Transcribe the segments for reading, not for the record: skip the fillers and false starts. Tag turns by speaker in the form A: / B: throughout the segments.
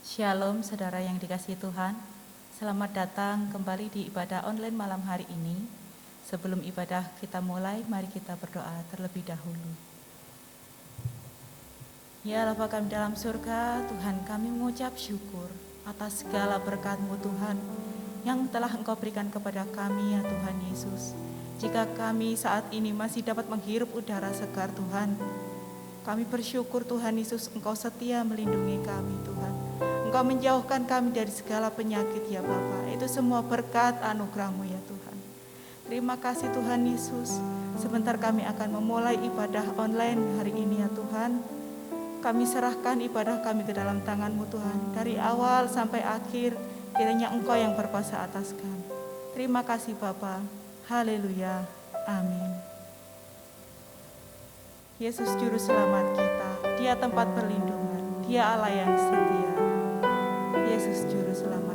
A: Shalom saudara yang dikasihi Tuhan, selamat datang kembali di ibadah online malam hari ini. Sebelum ibadah kita mulai, mari kita berdoa terlebih dahulu. Ya Bapa kami dalam surga, Tuhan kami mengucap syukur atas segala berkat-Mu Tuhan yang telah Engkau berikan kepada kami ya Tuhan Yesus. Jika kami saat ini masih dapat menghirup udara segar Tuhan, kami bersyukur Tuhan Yesus Engkau setia melindungi kami Tuhan. Engkau menjauhkan kami dari segala penyakit ya Bapa. Itu semua berkat anugerah-Mu ya Tuhan. Terima kasih Tuhan Yesus. Sebentar kami akan memulai ibadah online hari ini ya Tuhan. Kami serahkan ibadah kami ke dalam tangan-Mu Tuhan. Dari awal sampai akhir, kiranya Engkau yang berkuasa atas kami. Terima kasih Bapa. Haleluya. Amin. Yesus Juru Selamat kita, Dia tempat perlindungan, Dia Allah yang setia. Yesus Juru Selamat.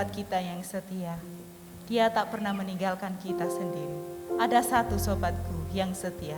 A: sahabat kita yang setia. Dia tak pernah meninggalkan kita sendiri. Ada satu sobatku yang setia.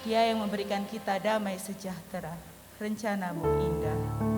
A: Dia yang memberikan kita damai sejahtera. Rencanamu indah.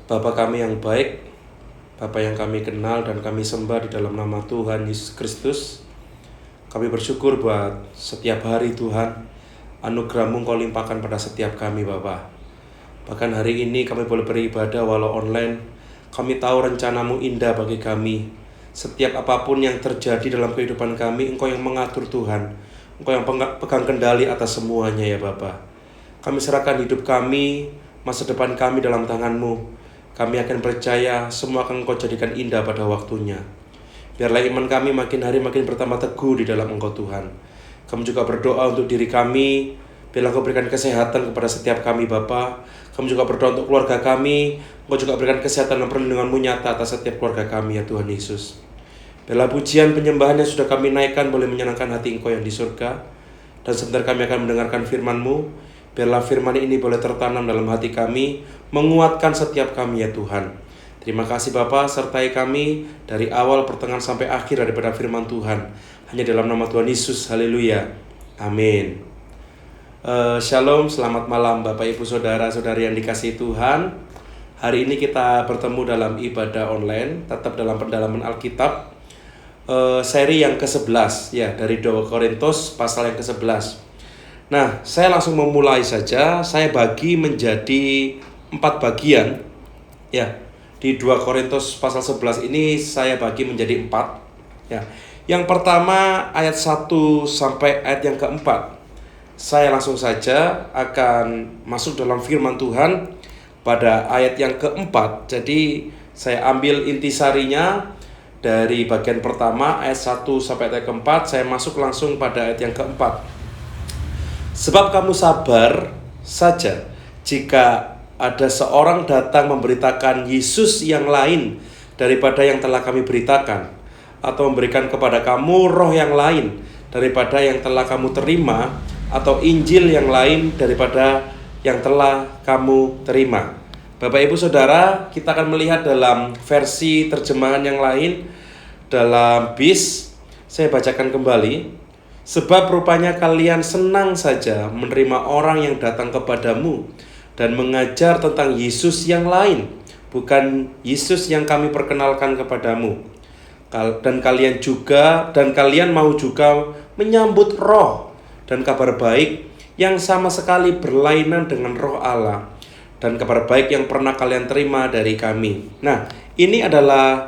B: Bapa kami yang baik, Bapa yang kami kenal dan kami sembah di dalam nama Tuhan Yesus Kristus. Kami bersyukur buat setiap hari Tuhan, anugerah-Mu Engkau limpahkan pada setiap kami Bapa. Bahkan hari ini kami boleh beribadah walau online. Kami tahu rencana-Mu indah bagi kami. Setiap apapun yang terjadi dalam kehidupan kami, Engkau yang mengatur Tuhan. Engkau yang pegang kendali atas semuanya ya Bapa. Kami serahkan hidup kami, masa depan kami dalam tangan-Mu. Kami akan percaya semua akan Engkau jadikan indah pada waktunya. Biarlah iman kami makin hari makin bertambah teguh di dalam Engkau Tuhan. Kami juga berdoa untuk diri kami. Biarlah Engkau berikan kesehatan kepada setiap kami Bapa. Kami juga berdoa untuk keluarga kami. Engkau juga berikan kesehatan dan perlindungan-Mu nyata atas setiap keluarga kami ya Tuhan Yesus. Biarlah pujian penyembahan yang sudah kami naikkan boleh menyenangkan hati Engkau yang di surga. Dan sebentar kami akan mendengarkan firman-Mu. Biarlah firman ini boleh tertanam dalam hati kami, menguatkan setiap kami ya Tuhan. Terima kasih Bapa, sertai kami dari awal pertengahan sampai akhir daripada firman Tuhan. Hanya dalam nama Tuhan Yesus, haleluya, amin. Shalom, selamat malam Bapak Ibu Saudara-saudari yang dikasihi Tuhan. Hari ini kita bertemu dalam ibadah online, tetap dalam pendalaman Alkitab. Seri yang ke-11 ya, dari 2 Korintus pasal yang ke-11. Nah, saya langsung memulai saja. Saya bagi menjadi 4 bagian. Ya, di 2 Korintus pasal 11 ini saya bagi menjadi 4. Ya. Yang pertama ayat 1 sampai ayat yang keempat. Saya langsung saja akan masuk dalam firman Tuhan pada ayat yang keempat. Jadi saya ambil intisarinya dari bagian pertama ayat 1 sampai ayat keempat. Saya masuk langsung pada ayat yang keempat. Sebab kamu sabar saja jika ada seorang datang memberitakan Yesus yang lain daripada yang telah kami beritakan, atau memberikan kepada kamu roh yang lain daripada yang telah kamu terima, atau Injil yang lain daripada yang telah kamu terima. Bapak Ibu Saudara, kita akan melihat dalam versi terjemahan yang lain dalam BIS. Saya bacakan kembali. Sebab rupanya kalian senang saja menerima orang yang datang kepadamu dan mengajar tentang Yesus yang lain, bukan Yesus yang kami perkenalkan kepadamu. Dan kalian mau juga menyambut roh dan kabar baik yang sama sekali berlainan dengan roh Allah dan kabar baik yang pernah kalian terima dari kami. Nah, ini adalah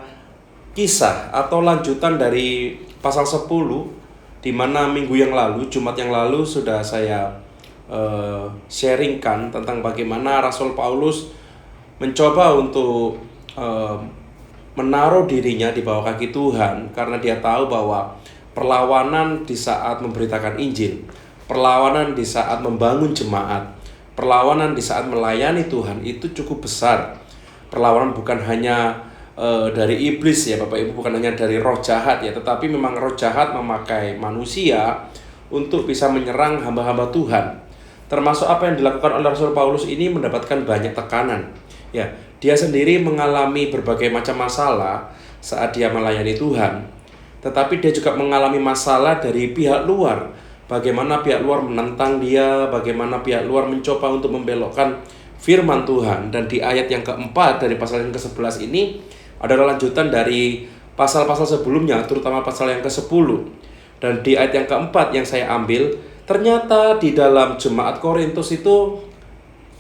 B: kisah atau lanjutan dari pasal 10, di mana minggu yang lalu, Jumat yang lalu sudah saya sharingkan tentang bagaimana Rasul Paulus mencoba untuk menaruh dirinya di bawah kaki Tuhan, karena dia tahu bahwa perlawanan di saat memberitakan Injil, perlawanan di saat membangun jemaat, perlawanan di saat melayani Tuhan itu cukup besar. Perlawanan bukan hanya dari iblis ya Bapak Ibu, bukan hanya dari roh jahat ya, tetapi memang roh jahat memakai manusia untuk bisa menyerang hamba-hamba Tuhan. Termasuk apa yang dilakukan oleh Rasul Paulus ini mendapatkan banyak tekanan. Ya, dia sendiri mengalami berbagai macam masalah saat dia melayani Tuhan. Tetapi dia juga mengalami masalah dari pihak luar. Bagaimana pihak luar menentang dia, bagaimana pihak luar mencoba untuk membelokkan firman Tuhan. Dan di ayat yang keempat dari pasal yang ke-11 ini adalah lanjutan dari pasal-pasal sebelumnya, terutama pasal yang ke-10. Dan di ayat yang keempat yang saya ambil, ternyata di dalam jemaat Korintus itu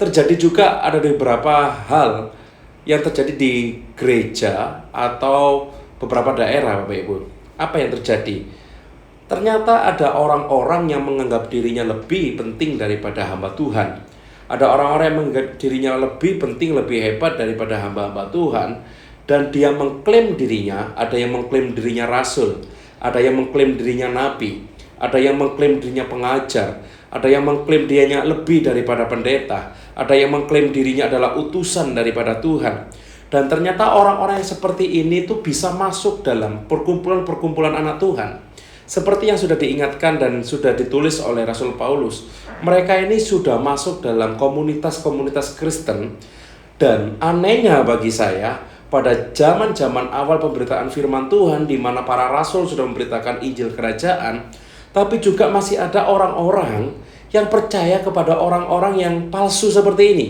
B: terjadi juga ada beberapa hal yang terjadi di gereja atau beberapa daerah Bapak Ibu. Apa yang terjadi? Ternyata ada orang-orang yang menganggap dirinya lebih penting daripada hamba Tuhan. Ada orang-orang yang menganggap dirinya lebih penting, lebih hebat daripada hamba-hamba Tuhan. Dan dia mengklaim dirinya, ada yang mengklaim dirinya rasul, ada yang mengklaim dirinya nabi, ada yang mengklaim dirinya pengajar, ada yang mengklaim dirinya lebih daripada pendeta, ada yang mengklaim dirinya adalah utusan daripada Tuhan. Dan ternyata orang-orang yang seperti ini tuh bisa masuk dalam perkumpulan-perkumpulan anak Tuhan. Seperti yang sudah diingatkan dan sudah ditulis oleh Rasul Paulus, mereka ini sudah masuk dalam komunitas-komunitas Kristen. Dan anehnya bagi saya, pada zaman-zaman awal pemberitaan firman Tuhan, di mana para rasul sudah memberitakan Injil Kerajaan, tapi juga masih ada orang-orang yang percaya kepada orang-orang yang palsu seperti ini.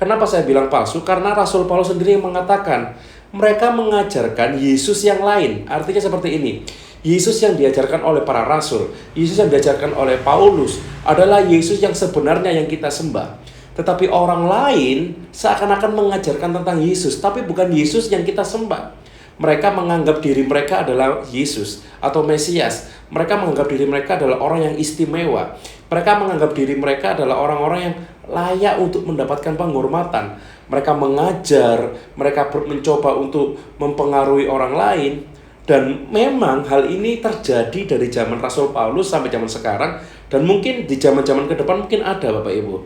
B: Kenapa saya bilang palsu? Karena Rasul Paulus sendiri yang mengatakan mereka mengajarkan Yesus yang lain. Artinya seperti ini. Yesus yang diajarkan oleh para rasul, Yesus yang diajarkan oleh Paulus adalah Yesus yang sebenarnya yang kita sembah. Tetapi orang lain seakan-akan mengajarkan tentang Yesus, tapi bukan Yesus yang kita sembah. Mereka menganggap diri mereka adalah Yesus atau Mesias. Mereka menganggap diri mereka adalah orang yang istimewa. Mereka menganggap diri mereka adalah orang-orang yang layak untuk mendapatkan penghormatan. Mereka mengajar, mereka mencoba untuk mempengaruhi orang lain. Dan memang hal ini terjadi dari zaman Rasul Paulus sampai zaman sekarang. Dan mungkin di zaman-zaman ke depan mungkin ada Bapak Ibu.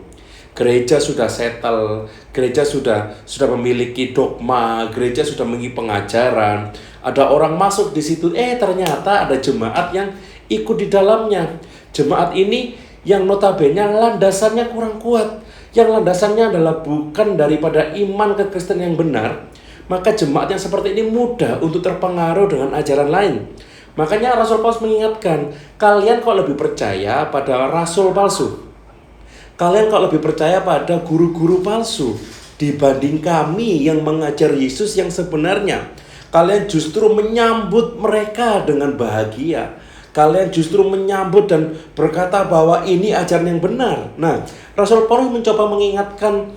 B: Gereja sudah settle, gereja sudah memiliki dogma, gereja sudah memiliki pengajaran. Ada orang masuk di situ, ternyata ada jemaat yang ikut di dalamnya. Jemaat ini yang notabene landasannya kurang kuat, yang landasannya adalah bukan daripada iman kekristen yang benar, maka jemaat yang seperti ini mudah untuk terpengaruh dengan ajaran lain. Makanya Rasul Paulus mengingatkan, kalian kok lebih percaya pada rasul palsu? Kalian kok lebih percaya pada guru-guru palsu dibanding kami yang mengajar Yesus yang sebenarnya? Kalian justru menyambut mereka dengan bahagia. Kalian justru menyambut dan berkata bahwa ini ajaran yang benar. Nah, Rasul Paulus mencoba mengingatkan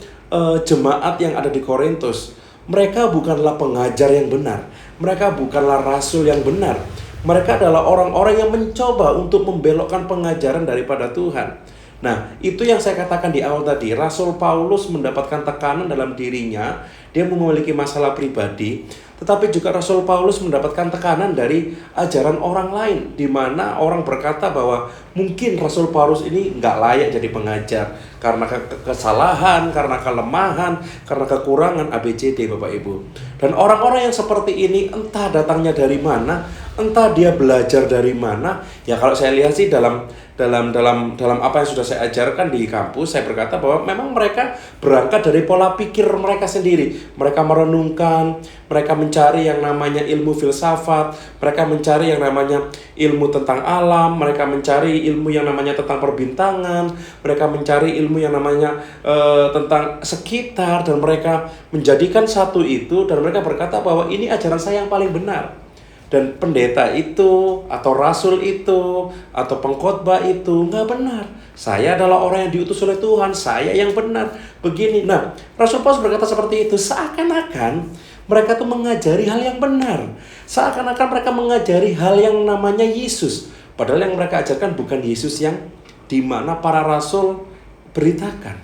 B: jemaat yang ada di Korintus. Mereka bukanlah pengajar yang benar. Mereka bukanlah rasul yang benar. Mereka adalah orang-orang yang mencoba untuk membelokkan pengajaran daripada Tuhan. Nah, itu yang saya katakan di awal tadi. Rasul Paulus mendapatkan tekanan dalam dirinya. Dia memiliki masalah pribadi. Tetapi juga Rasul Paulus mendapatkan tekanan dari ajaran orang lain, di mana orang berkata bahwa mungkin Rasul Paulus ini nggak layak jadi pengajar karena kesalahan, karena kelemahan, karena kekurangan ABCD Bapak Ibu. Dan orang-orang yang seperti ini entah datangnya dari mana, entah dia belajar dari mana. Ya kalau saya lihat sih dalam apa yang sudah saya ajarkan di kampus, saya berkata bahwa memang mereka berangkat dari pola pikir mereka sendiri. Mereka merenungkan, mereka mencari yang namanya ilmu filsafat, mereka mencari yang namanya ilmu tentang alam, mereka mencari ilmu yang namanya tentang perbintangan, mereka mencari ilmu yang namanya tentang sekitar, dan mereka menjadikan satu itu, dan mereka berkata bahwa ini ajaran saya yang paling benar. Dan pendeta itu, atau rasul itu, atau pengkhotbah itu nggak benar. Saya adalah orang yang diutus oleh Tuhan, saya yang benar. Begini, nah Rasul Paulus berkata seperti itu, seakan-akan mereka tuh mengajari hal yang benar. Seakan-akan mereka mengajari hal yang namanya Yesus. Padahal yang mereka ajarkan bukan Yesus yang dimana para rasul beritakan.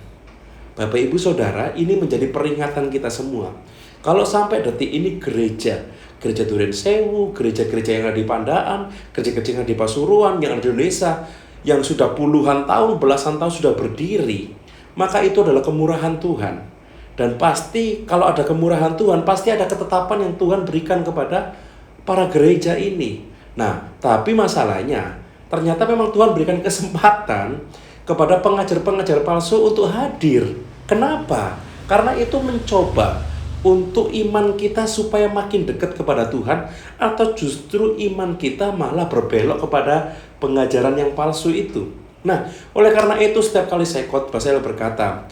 B: Bapak Ibu Saudara, ini menjadi peringatan kita semua. Kalau sampai detik ini gereja Duren Sewu, gereja-gereja yang ada di Pandaan, gereja-gereja yang ada di Pasuruan, yang ada di Indonesia, yang sudah puluhan tahun, belasan tahun sudah berdiri, maka itu adalah kemurahan Tuhan. Dan pasti kalau ada kemurahan Tuhan, pasti ada ketetapan yang Tuhan berikan kepada para gereja ini. Nah, tapi masalahnya, ternyata memang Tuhan berikan kesempatan kepada pengajar-pengajar palsu untuk hadir. Kenapa? Karena itu mencoba untuk iman kita supaya makin dekat kepada Tuhan, atau justru iman kita malah berbelok kepada pengajaran yang palsu itu. Nah, oleh karena itu setiap kali saya khotbah, saya berkata,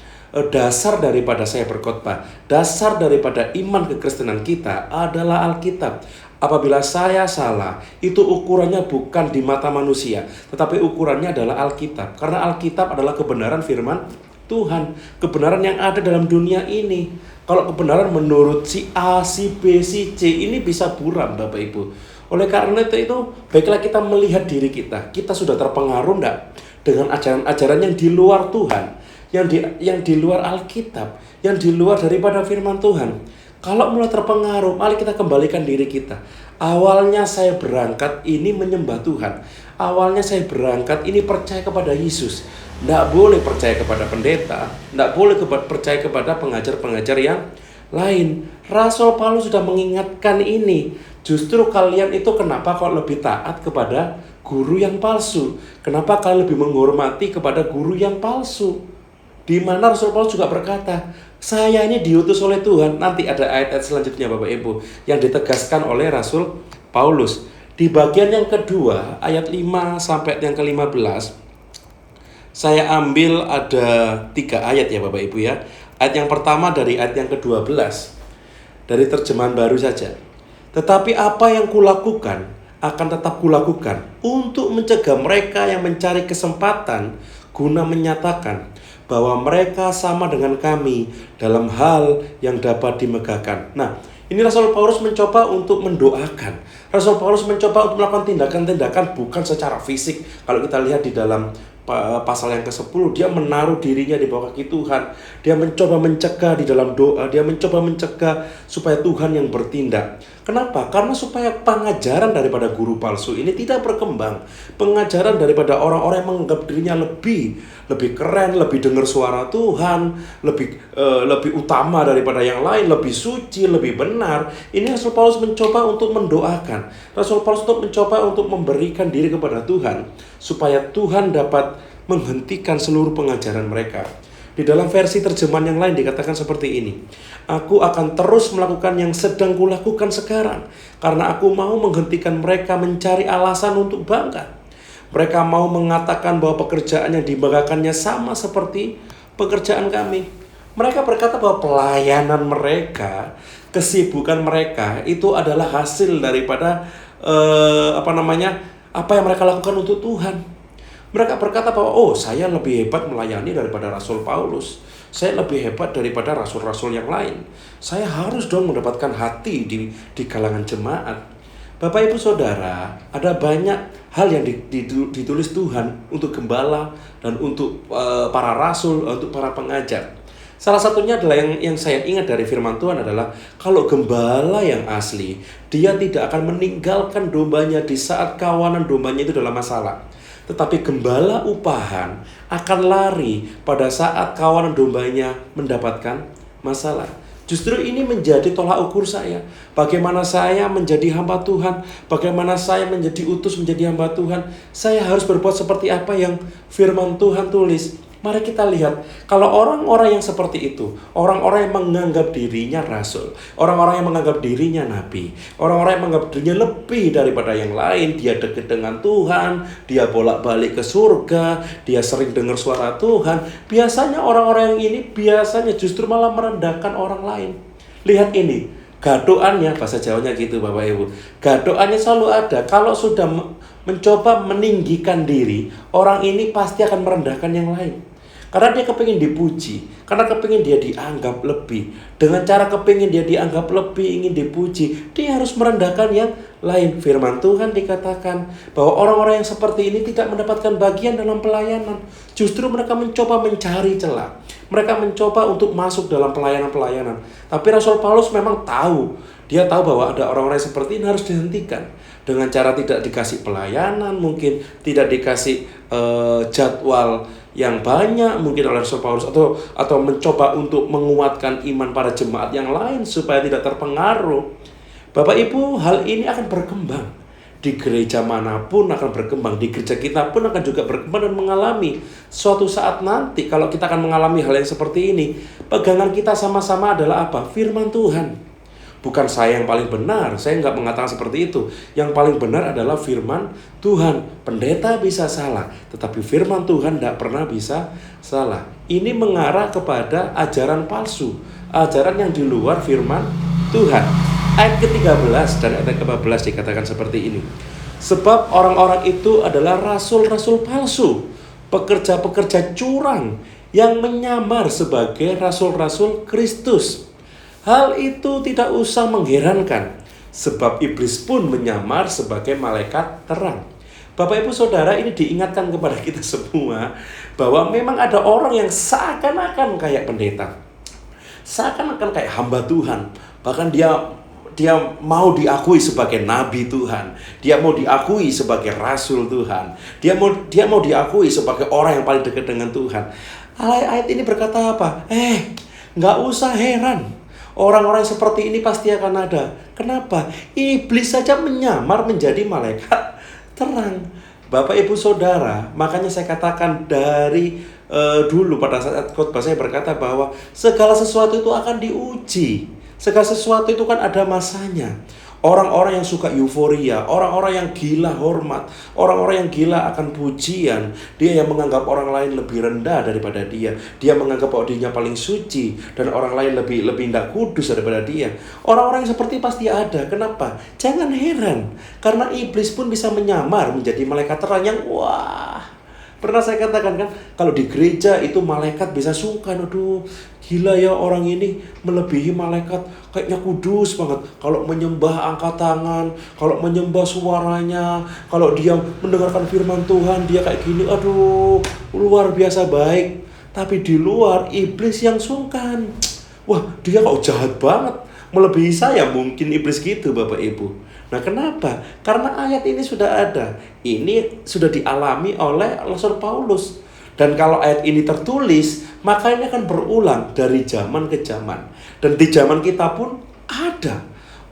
B: dasar daripada saya berkhotbah, dasar daripada iman kekristenan kita adalah Alkitab. Apabila saya salah, itu ukurannya bukan di mata manusia, tetapi ukurannya adalah Alkitab. Karena Alkitab adalah kebenaran firman Tuhan, kebenaran yang ada dalam dunia ini. Kalau kebenaran menurut si A, si B, si C, ini bisa buram Bapak Ibu. Oleh karena itu baiklah kita melihat diri kita. Kita sudah terpengaruh enggak dengan ajaran-ajaran yang di luar Tuhan, yang di luar Alkitab, yang di luar daripada firman Tuhan. Kalau mulai terpengaruh, mari kita kembalikan diri kita. Awalnya saya berangkat ini menyembah Tuhan. Awalnya saya berangkat ini percaya kepada Yesus. Tidak boleh percaya kepada pendeta, tidak boleh percaya kepada pengajar-pengajar yang lain. Rasul Paulus sudah mengingatkan ini. Justru kalian itu kenapa kok lebih taat kepada guru yang palsu? Kenapa kalian lebih menghormati kepada guru yang palsu? Di mana Rasul Paulus juga berkata, saya ini diutus oleh Tuhan. Nanti ada ayat-ayat selanjutnya Bapak Ibu yang ditegaskan oleh Rasul Paulus. Di bagian yang kedua, ayat 5 sampai yang ke-15, saya ambil ada 3 ayat ya Bapak Ibu ya. Ayat yang pertama dari ayat yang ke-12 dari terjemahan baru saja. Tetapi apa yang kulakukan akan tetap kulakukan untuk mencegah mereka yang mencari kesempatan guna menyatakan bahwa mereka sama dengan kami dalam hal yang dapat dimegahkan. Nah, ini Rasul Paulus mencoba untuk mendoakan. Rasul Paulus mencoba untuk melakukan tindakan-tindakan bukan secara fisik. Kalau kita lihat di dalam pasal yang ke-10, dia menaruh dirinya di bawah kaki Tuhan. Dia mencoba mencegah di dalam doa. Dia mencoba mencegah supaya Tuhan yang bertindak. Kenapa? Karena supaya pengajaran daripada guru palsu ini tidak berkembang. Pengajaran daripada orang-orang yang menganggap dirinya lebih keren, lebih dengar suara Tuhan, lebih utama daripada yang lain, lebih suci, lebih benar. Ini Rasul Paulus mencoba untuk mendoakan. Rasul Paulus mencoba untuk memberikan diri kepada Tuhan supaya Tuhan dapat menghentikan seluruh pengajaran mereka. Di dalam versi terjemahan yang lain dikatakan seperti ini. Aku akan terus melakukan yang sedang kulakukan sekarang, karena aku mau menghentikan mereka mencari alasan untuk bangga. Mereka mau mengatakan bahwa pekerjaan yang dibanggakannya sama seperti pekerjaan kami. Mereka berkata bahwa pelayanan mereka, kesibukan mereka itu adalah hasil daripada apa yang mereka lakukan untuk Tuhan. Mereka berkata bahwa saya lebih hebat melayani daripada Rasul Paulus. Saya lebih hebat daripada rasul-rasul yang lain. Saya harus dong mendapatkan hati di kalangan jemaat. Bapak Ibu Saudara, ada banyak hal yang ditulis Tuhan untuk gembala dan untuk para rasul, untuk para pengajar. Salah satunya adalah yang saya ingat dari firman Tuhan adalah kalau gembala yang asli, dia tidak akan meninggalkan dombanya di saat kawanan dombanya itu dalam masalah. Tetapi gembala upahan akan lari pada saat kawanan dombanya mendapatkan masalah. Justru ini menjadi tolak ukur saya. Bagaimana saya menjadi hamba Tuhan, bagaimana saya menjadi utus menjadi hamba Tuhan. Saya harus berbuat seperti apa yang firman Tuhan tulis. Mari kita lihat, kalau orang-orang yang seperti itu, orang-orang yang menganggap dirinya rasul, orang-orang yang menganggap dirinya nabi, orang-orang yang menganggap dirinya lebih daripada yang lain, dia dekat dengan Tuhan, dia bolak-balik ke surga, dia sering dengar suara Tuhan, biasanya orang-orang yang ini biasanya justru malah merendahkan orang lain. Lihat ini, gadoannya, bahasa Jawanya gitu Bapak Ibu, gadoannya selalu ada. Kalau sudah mencoba meninggikan diri, orang ini pasti akan merendahkan yang lain. Karena dia kepingin dipuji, karena kepingin dia dianggap lebih. Dengan cara kepingin dia dianggap lebih, ingin dipuji, dia harus merendahkan yang lain. Firman Tuhan dikatakan bahwa orang-orang yang seperti ini tidak mendapatkan bagian dalam pelayanan. Justru mereka mencoba mencari celah. Mereka mencoba untuk masuk dalam pelayanan-pelayanan. Tapi Rasul Paulus memang tahu. Dia tahu bahwa ada orang-orang seperti ini harus dihentikan. Dengan cara tidak dikasih pelayanan, mungkin tidak dikasih jadwal yang banyak mungkin oleh Rasul Paulus, atau mencoba untuk menguatkan iman para jemaat yang lain supaya tidak terpengaruh. Bapak Ibu, hal ini akan berkembang. Di gereja manapun akan berkembang, di gereja kita pun akan juga berkembang dan mengalami. Suatu saat nanti kalau kita akan mengalami hal yang seperti ini, pegangan kita sama-sama adalah apa? Firman Tuhan. Bukan saya yang paling benar, saya nggak mengatakan seperti itu. Yang paling benar adalah firman Tuhan. Pendeta bisa salah, tetapi firman Tuhan tidak pernah bisa salah. Ini mengarah kepada ajaran palsu, ajaran yang di luar firman Tuhan. Ayat ke-13 dan ayat ke-14 dikatakan seperti ini. Sebab orang-orang itu adalah rasul-rasul palsu, pekerja-pekerja curang yang menyamar sebagai rasul-rasul Kristus. Hal itu tidak usah mengherankan, sebab iblis pun menyamar sebagai malaikat terang. Bapak Ibu Saudara, ini diingatkan kepada kita semua bahwa memang ada orang yang seakan-akan kayak pendeta, seakan-akan kayak hamba Tuhan. Bahkan dia mau diakui sebagai nabi Tuhan, dia mau diakui sebagai rasul Tuhan, dia mau diakui sebagai orang yang paling dekat dengan Tuhan. Ayat ini berkata apa? Nggak usah heran. Orang-orang seperti ini pasti akan ada. Kenapa? Iblis saja menyamar menjadi malaikat terang. Bapak Ibu Saudara, makanya saya katakan dari dulu pada saat khotbah saya berkata bahwa segala sesuatu itu akan diuji. Segala sesuatu itu kan ada masanya. Orang-orang yang suka euforia, orang-orang yang gila hormat, orang-orang yang gila akan pujian, dia yang menganggap orang lain lebih rendah daripada dia, dia menganggap bahwa dirinya paling suci dan orang lain lebih tidak kudus daripada dia. Orang-orang yang seperti pasti ada. Kenapa? Jangan heran, karena iblis pun bisa menyamar menjadi malaikat terang yang pernah saya katakan kan, kalau di gereja itu malaikat bisa sungkan, aduh gila ya orang ini melebihi malaikat, kayaknya kudus banget. Kalau menyembah angkat tangan, kalau menyembah suaranya, kalau dia mendengarkan firman Tuhan dia kayak gini, aduh luar biasa baik. Tapi di luar iblis yang sungkan. Wah dia kok jahat banget, melebihi saya. Mungkin iblis gitu Bapak Ibu. Nah kenapa? Karena ayat ini sudah ada. Ini sudah dialami oleh Rasul Paulus. Dan kalau ayat ini tertulis, maka ini akan berulang dari zaman ke zaman. Dan di zaman kita pun ada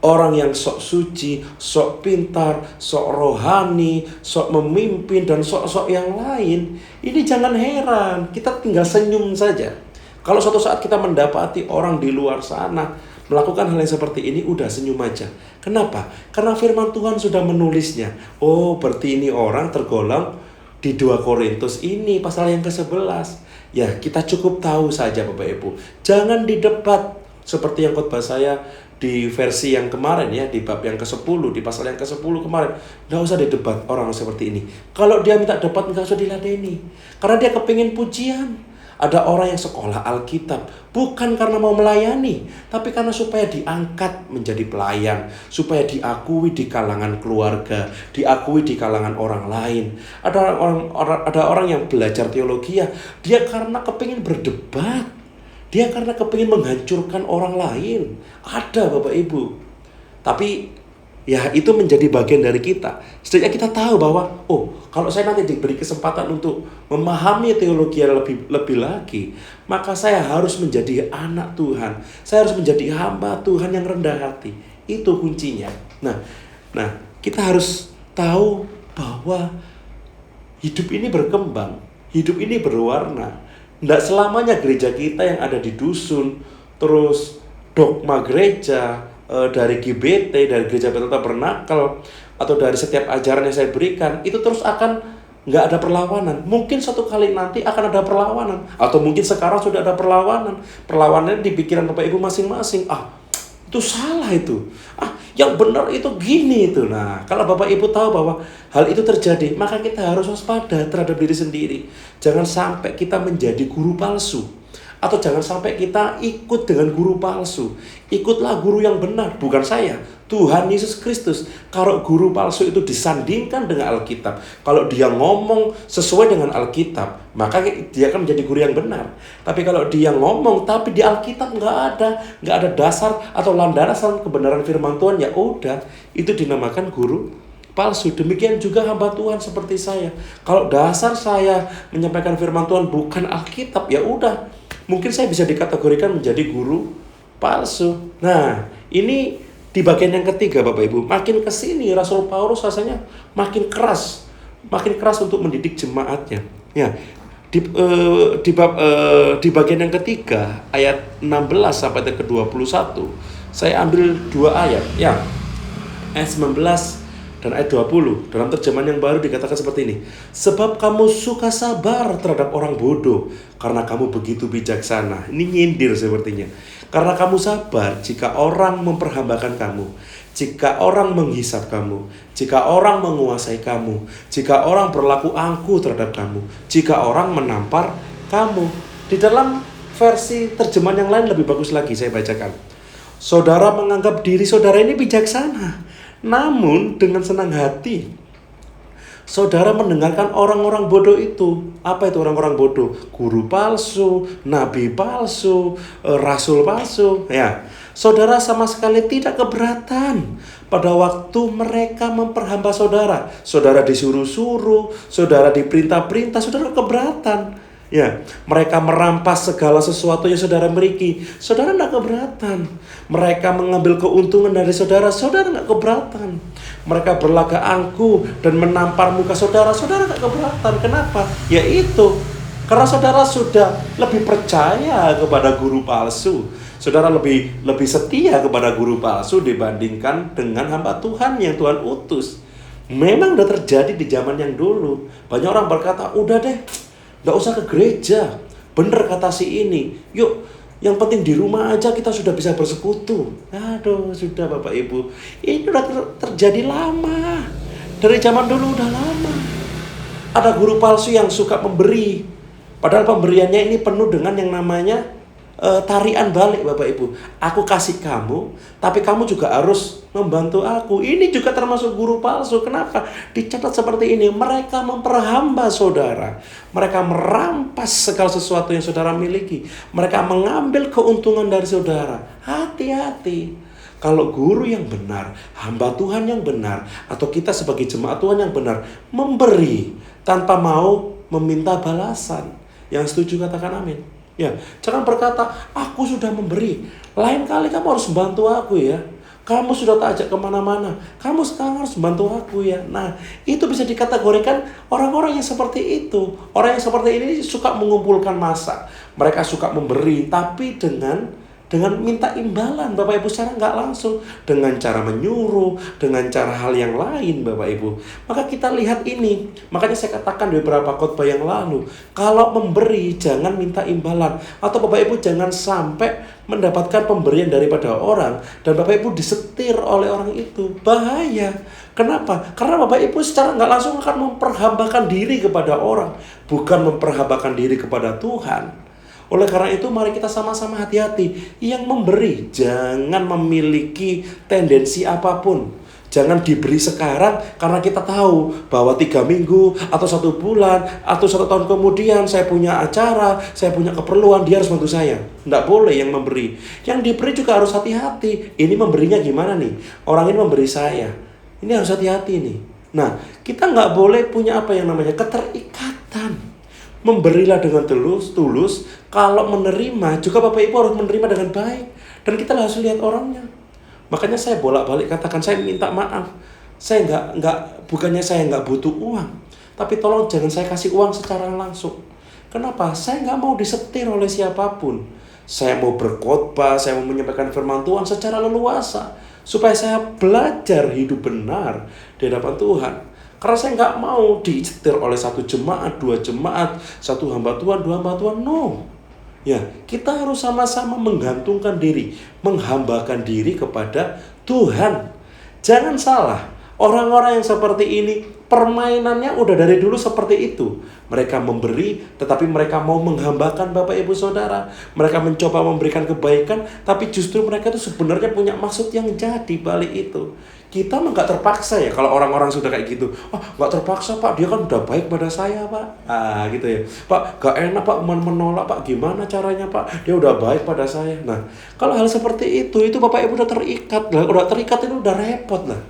B: orang yang sok suci, sok pintar, sok rohani, sok memimpin, dan sok-sok yang lain. Ini jangan heran, kita tinggal senyum saja. Kalau suatu saat kita mendapati orang di luar sana melakukan hal yang seperti ini, udah senyum aja. Kenapa? Karena firman Tuhan sudah menulisnya. Oh, berarti ini orang tergolong di 2 Korintus ini, pasal yang ke-11. Ya, kita cukup tahu saja Bapak Ibu. Jangan didebat seperti yang khotbah saya di versi yang kemarin ya, di bab yang ke-10, di pasal yang ke-10 kemarin. Nggak usah didebat orang seperti ini. Kalau dia minta debat, nggak usah diladeni. Karena dia kepingin pujian. Ada orang yang sekolah Alkitab bukan karena mau melayani, tapi karena supaya diangkat menjadi pelayan, supaya diakui di kalangan keluarga, diakui di kalangan orang lain. Ada orang yang belajar teologi ya, dia karena kepingin berdebat, dia karena kepingin menghancurkan orang lain. Ada Bapak Ibu. Tapi ya itu menjadi bagian dari kita. Setidaknya kita tahu bahwa kalau saya nanti diberi kesempatan untuk memahami teologi yang lebih lagi, maka saya harus menjadi anak Tuhan. Saya harus menjadi hamba Tuhan yang rendah hati. Itu kuncinya. Nah, kita harus tahu bahwa hidup ini berkembang, hidup ini berwarna. Tidak selamanya gereja kita yang ada di dusun, terus dogma gereja, dari GBT, dari Gereja Bethel Tabernakel, atau dari setiap ajaran yang saya berikan, itu terus akan nggak ada perlawanan. Mungkin suatu kali nanti akan ada perlawanan, atau mungkin sekarang sudah ada perlawanan. Perlawanannya di pikiran Bapak Ibu masing-masing. Itu salah itu. Yang benar itu gini itu. Nah, kalau Bapak Ibu tahu bahwa hal itu terjadi, maka kita harus waspada terhadap diri sendiri. Jangan sampai kita menjadi guru palsu. Atau jangan sampai kita ikut dengan guru palsu. Ikutlah guru yang benar, bukan saya, Tuhan Yesus Kristus. Kalau guru palsu itu disandingkan dengan Alkitab, kalau dia ngomong sesuai dengan Alkitab, maka dia akan menjadi guru yang benar. Tapi kalau dia ngomong tapi di Alkitab nggak ada dasar atau landasan kebenaran firman Tuhan, ya udah, itu dinamakan guru palsu. Demikian juga hamba Tuhan seperti saya. Kalau dasar saya menyampaikan firman Tuhan bukan Alkitab, ya udah, mungkin saya bisa dikategorikan menjadi guru palsu. Nah, ini di bagian yang ketiga Bapak Ibu. Makin kesini Rasul Paulus rasanya makin keras untuk mendidik jemaatnya. Ya, di bagian yang ketiga ayat 16 sampai ke 21, saya ambil 2 ayat. Ya, ayat 19 dan ayat 20, dalam terjemahan yang baru dikatakan seperti ini. Sebab kamu suka sabar terhadap orang bodoh, karena kamu begitu bijaksana. Ini nyindir sepertinya. Karena kamu sabar jika orang memperhambakan kamu, jika orang menghisap kamu, jika orang menguasai kamu, jika orang berlaku angkuh terhadap kamu, jika orang menampar kamu. Di dalam versi terjemahan yang lain lebih bagus lagi, saya bacakan. Saudara menganggap diri saudara ini bijaksana, namun dengan senang hati saudara mendengarkan orang-orang bodoh itu. Apa itu orang-orang bodoh? Guru palsu, nabi palsu, rasul palsu. Ya, saudara sama sekali tidak keberatan pada waktu mereka memperhamba saudara. Saudara disuruh-suruh, saudara diperintah-perintah, saudara keberatan. Ya, mereka merampas segala sesuatu yang saudara miliki, saudara tidak keberatan. Mereka mengambil keuntungan dari saudara, saudara tidak keberatan. Mereka berlaga angkuh dan menampar muka saudara, saudara tidak keberatan. Kenapa? Yaitu karena saudara sudah lebih percaya kepada guru palsu. saudara lebih setia kepada guru palsu dibandingkan dengan hamba Tuhan yang Tuhan utus. Memang udah terjadi di zaman yang dulu. Banyak orang berkata, udah deh, nggak usah ke gereja. Bener kata si ini, yuk, yang penting di rumah aja kita sudah bisa bersekutu. Aduh, sudah Bapak Ibu, ini udah terjadi lama. Dari zaman dulu udah lama. Ada guru palsu yang suka memberi, padahal pemberiannya ini penuh dengan yang namanya tarian balik Bapak Ibu. Aku kasih kamu, tapi kamu juga harus membantu aku. Ini juga termasuk guru palsu. Kenapa? Dicatat seperti ini. Mereka memperhamba saudara. Mereka merampas segala sesuatu yang saudara miliki. Mereka mengambil keuntungan dari saudara. Hati-hati. Kalau guru yang benar, hamba Tuhan yang benar, atau kita sebagai jemaat Tuhan yang benar, memberi tanpa mau meminta balasan. Yang setuju katakan amin. Ya, jangan berkata, aku sudah memberi. Lain kali kamu harus membantu aku ya. Kamu sudah tak ajak kemana-mana. Kamu sekarang harus membantu aku ya. Nah, itu bisa dikategorikan orang-orang yang seperti itu. Orang yang seperti ini suka mengumpulkan massa. Mereka suka memberi, tapi dengan minta imbalan Bapak Ibu secara nggak langsung, dengan cara menyuruh, dengan cara hal yang lain Bapak Ibu. Maka kita lihat ini, makanya saya katakan di beberapa khotbah yang lalu, kalau memberi jangan minta imbalan, atau Bapak Ibu jangan sampai mendapatkan pemberian daripada orang dan Bapak Ibu disetir oleh orang itu. Bahaya. Kenapa? Karena Bapak Ibu secara nggak langsung akan memperhambakan diri kepada orang, bukan memperhambakan diri kepada Tuhan. Oleh karena itu mari kita sama-sama hati-hati. Yang memberi jangan memiliki tendensi apapun. Jangan diberi sekarang karena kita tahu bahwa 3 minggu atau 1 bulan atau 1 tahun kemudian saya punya acara, saya punya keperluan, dia harus bantu saya. Tidak boleh yang memberi. Yang diberi juga harus hati-hati. Ini memberinya gimana nih? Orang ini memberi saya. Ini harus hati-hati nih. Nah, kita nggak boleh punya apa yang namanya keterikatan. Memberilah dengan tulus. Kalau menerima juga Bapak Ibu harus menerima dengan baik. Dan kita harus lihat orangnya. Makanya saya bolak-balik katakan, saya minta maaf. Saya bukannya saya nggak butuh uang, tapi tolong jangan saya kasih uang secara langsung. Kenapa? Saya nggak mau disetir oleh siapapun. Saya mau berkhotbah, saya mau menyampaikan firman Tuhan secara leluasa, supaya saya belajar hidup benar di hadapan Tuhan. Karena saya nggak mau disetir oleh 1 jemaat, 2 jemaat, 1 hamba Tuhan, 2 hamba Tuhan. No. Ya, kita harus sama-sama menggantungkan diri, menghambakan diri kepada Tuhan. Jangan salah, orang-orang yang seperti ini permainannya udah dari dulu seperti itu. Mereka memberi, tetapi mereka mau menghambakan Bapak Ibu Saudara. Mereka mencoba memberikan kebaikan, tapi justru mereka itu sebenarnya punya maksud yang jahat di balik itu. Kita mah nggak terpaksa ya kalau orang-orang sudah kayak gitu. Oh, nggak terpaksa Pak, dia kan udah baik pada saya Pak. Gitu ya. Pak, nggak enak Pak, menolak Pak. Gimana caranya Pak? Dia udah baik pada saya. Nah, kalau hal seperti itu Bapak Ibu udah terikat lah. Udah terikat itu udah repot lah.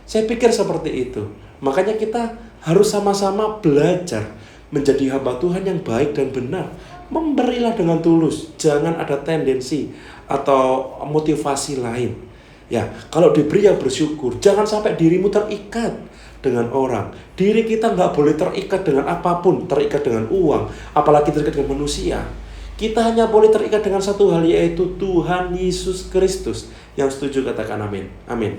B: Saya pikir seperti itu. Makanya kita harus sama-sama belajar menjadi hamba Tuhan yang baik dan benar. Memberilah dengan tulus. Jangan ada tendensi atau motivasi lain. Ya, kalau diberi yang bersyukur. Jangan sampai dirimu terikat dengan orang. Diri kita nggak boleh terikat dengan apapun. Terikat dengan uang. Apalagi terikat dengan manusia. Kita hanya boleh terikat dengan satu hal, yaitu Tuhan Yesus Kristus. Yang setuju katakan amin. Amin.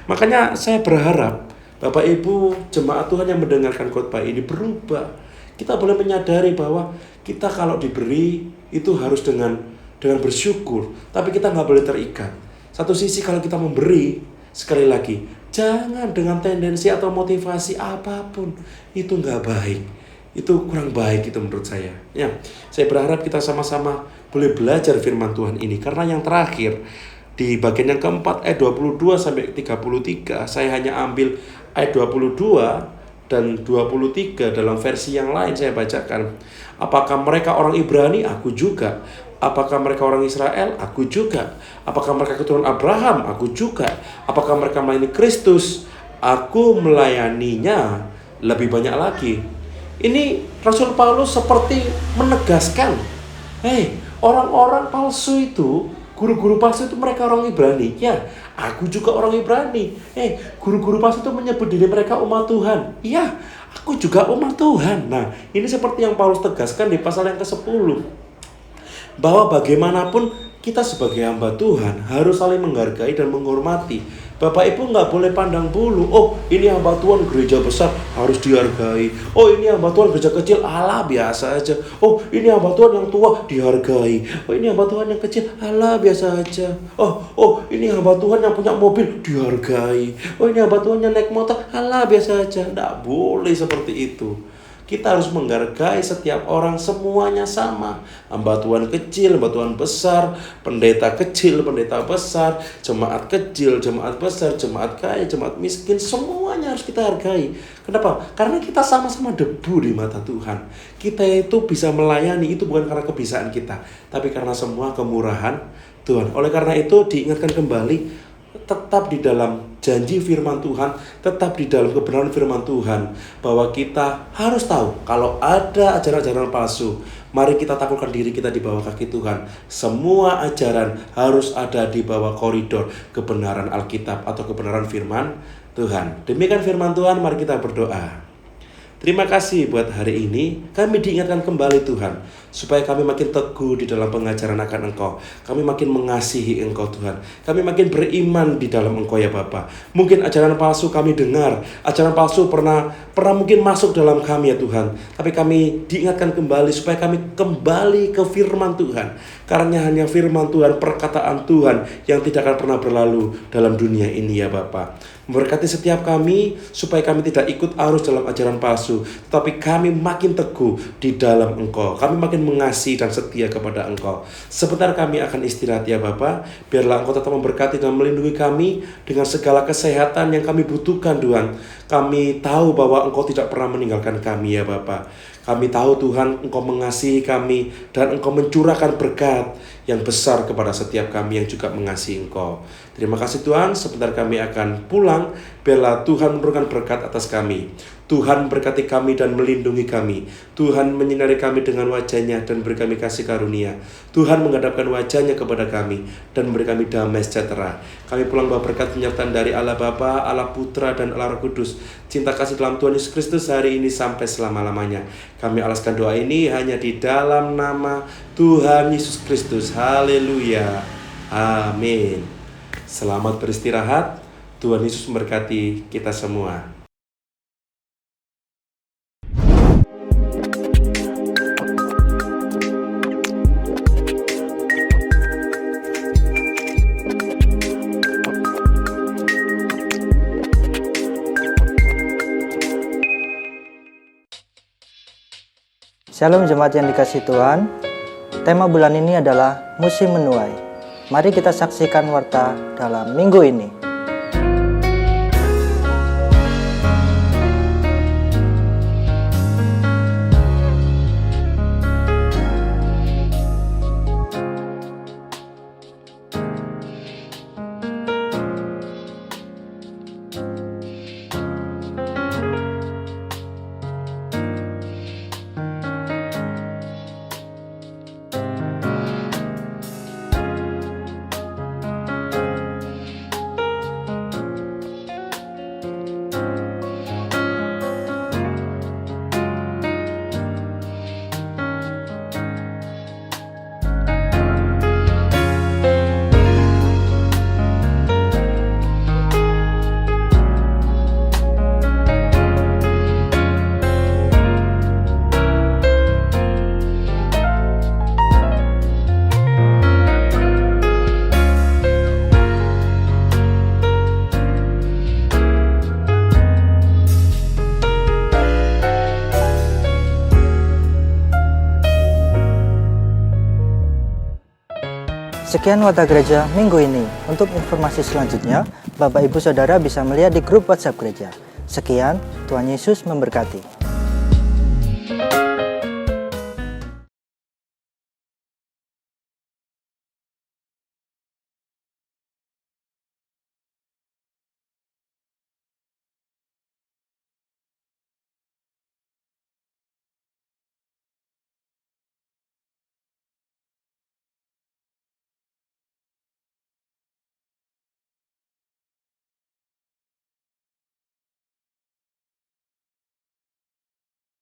B: Makanya saya berharap Bapak Ibu jemaat Tuhan yang mendengarkan khotbah ini berubah. Kita boleh menyadari bahwa kita kalau diberi itu harus dengan bersyukur. Tapi kita nggak boleh terikat. Satu sisi kalau kita memberi, sekali lagi, jangan dengan tendensi atau motivasi apapun. Itu nggak baik. Itu kurang baik itu menurut saya. Ya, saya berharap kita sama-sama boleh belajar firman Tuhan ini. Karena yang terakhir, di bagian yang keempat, ayat 22 sampai 33, saya hanya ambil ayat 22 dan 23 dalam versi yang lain saya bacakan. Apakah mereka orang Ibrani? Aku juga. Apakah mereka orang Israel? Aku juga. Apakah mereka keturunan Abraham? Aku juga. Apakah mereka melayani Kristus? Aku melayaninya lebih banyak lagi. Ini Rasul Paulus seperti menegaskan, orang-orang palsu itu, guru-guru palsu itu mereka orang Ibrani. Ya, aku juga orang Ibrani. Guru-guru palsu itu menyebut diri mereka umat Tuhan. Ya, aku juga umat Tuhan. Nah, ini seperti yang Paulus tegaskan di pasal yang ke-10. Bahwa bagaimanapun kita sebagai hamba Tuhan harus saling menghargai dan menghormati. Bapak Ibu nggak boleh pandang bulu. Oh, ini hamba Tuhan gereja besar harus dihargai. Oh, ini hamba Tuhan gereja kecil alah biasa aja. Oh, ini hamba Tuhan yang tua dihargai. Oh, ini hamba Tuhan yang kecil alah biasa aja. Oh, ini hamba Tuhan yang punya mobil dihargai. Oh, ini hamba Tuhan yang naik motor alah biasa aja. Nggak boleh seperti itu. Kita harus menghargai setiap orang, semuanya sama. Hamba Tuhan kecil, hamba Tuhan besar, pendeta kecil, pendeta besar, jemaat kecil, jemaat besar, jemaat kaya, jemaat miskin, semuanya harus kita hargai. Kenapa? Karena kita sama-sama debu di mata Tuhan. Kita itu bisa melayani, itu bukan karena kebiasaan kita, tapi karena semua kemurahan Tuhan. Oleh karena itu diingatkan kembali, tetap di dalam janji firman Tuhan, tetap di dalam kebenaran firman Tuhan, bahwa kita harus tahu kalau ada ajaran-ajaran palsu, mari kita taklukkan diri kita di bawah kaki Tuhan. Semua ajaran harus ada di bawah koridor kebenaran Alkitab atau kebenaran firman Tuhan. Demikian firman Tuhan, mari kita berdoa. Terima kasih buat hari ini, kami diingatkan kembali Tuhan, supaya kami makin teguh di dalam pengajaran akan Engkau. Kami makin mengasihi Engkau Tuhan. Kami makin beriman di dalam Engkau ya Bapa. Mungkin ajaran palsu kami dengar, ajaran palsu pernah mungkin masuk dalam kami ya Tuhan. Tapi kami diingatkan kembali supaya kami kembali ke firman Tuhan. Karena hanya firman Tuhan, perkataan Tuhan yang tidak akan pernah berlalu dalam dunia ini ya Bapa. Memberkati setiap kami supaya kami tidak ikut arus dalam ajaran palsu, tetapi kami makin teguh di dalam Engkau. Kami makin mengasihi dan setia kepada Engkau. Sebentar kami akan istirahat ya Bapa. Biarlah Engkau tetap memberkati dan melindungi kami dengan segala kesehatan yang kami butuhkan Tuhan. Kami tahu bahwa Engkau tidak pernah meninggalkan kami ya Bapa. Kami tahu Tuhan Engkau mengasihi kami dan Engkau mencurahkan berkat yang besar kepada setiap kami yang juga mengasihi Engkau. Terima kasih Tuhan, sebentar kami akan pulang. Biarlah Tuhan memberikan berkat atas kami. Tuhan berkati kami dan melindungi kami. Tuhan menyinari kami dengan wajah-Nya dan beri kami kasih karunia. Tuhan menghadapkan wajah-Nya kepada kami dan memberi kami damai sejahtera. Kami pulang bawa berkat penyertaan dari Allah Bapa, Allah Putra dan Allah Roh Kudus. Cinta kasih dalam Tuhan Yesus Kristus hari ini sampai selama-lamanya. Kami alaskan doa ini hanya di dalam nama Tuhan Yesus Kristus. Haleluya. Amin. Selamat beristirahat. Tuhan Yesus memberkati kita semua.
C: Shalom jemaat yang dikasihi Tuhan. Tema bulan ini adalah musim menuai. Mari kita saksikan warta dalam minggu ini. Sekian Warta Gereja minggu ini. Untuk informasi selanjutnya, Bapak Ibu Saudara bisa melihat di grup WhatsApp gereja. Sekian, Tuhan Yesus memberkati.